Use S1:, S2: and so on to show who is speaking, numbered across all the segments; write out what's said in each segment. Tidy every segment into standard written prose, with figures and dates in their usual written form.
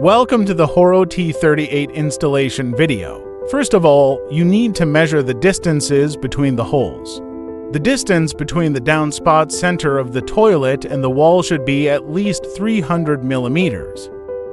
S1: Welcome to the HOROW T38 installation video. First of all, you need to measure the distances between the holes. The distance between the downspout center of the toilet and the wall should be at least 300 millimeters.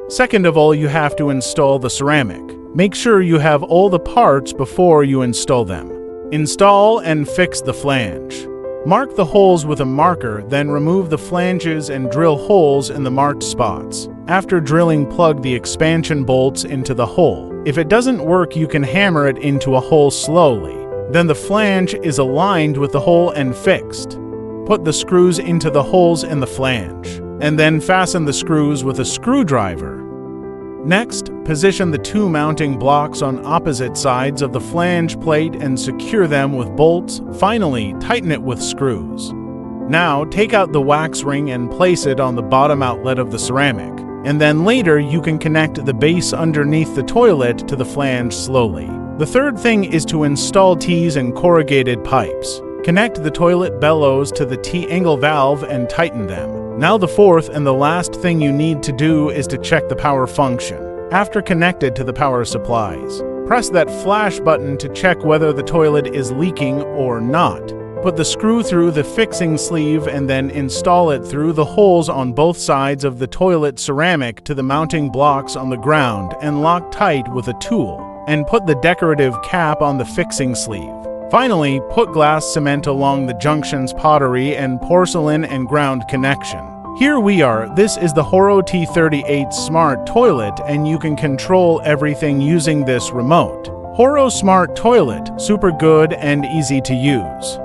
S1: Second of all, you have to install the ceramic. Make sure you have all the parts before you install them. Install and fix the flange. Mark the holes with a marker, then remove the flanges and drill holes in the marked spots. After drilling, plug the expansion bolts into the hole. If it doesn't work, you can hammer it into a hole slowly. Then the flange is aligned with the hole and fixed. Put the screws into the holes in the flange, and then fasten the screws with a screwdriver. Next, position the two mounting blocks on opposite sides of the flange plate and secure them with bolts. Finally, tighten it with screws. Now, take out the wax ring and place it on the bottom outlet of the ceramic. And then later, you can connect the base underneath the toilet to the flange slowly. The third thing is to install T's and corrugated pipes. Connect the toilet bellows to the T-angle valve and tighten them. Now the fourth and the last thing you need to do is to check the power function. After connected to the power supplies, press that flash button to check whether the toilet is leaking or not. Put the screw through the fixing sleeve and then install it through the holes on both sides of the toilet ceramic to the mounting blocks on the ground and lock tight with a tool, and put the decorative cap on the fixing sleeve. Finally, put glass cement along the junctions, pottery, and porcelain and ground connection. Here we are. This is the HOROW T38 Smart Toilet, and you can control everything using this remote. HOROW Smart Toilet, super good and easy to use.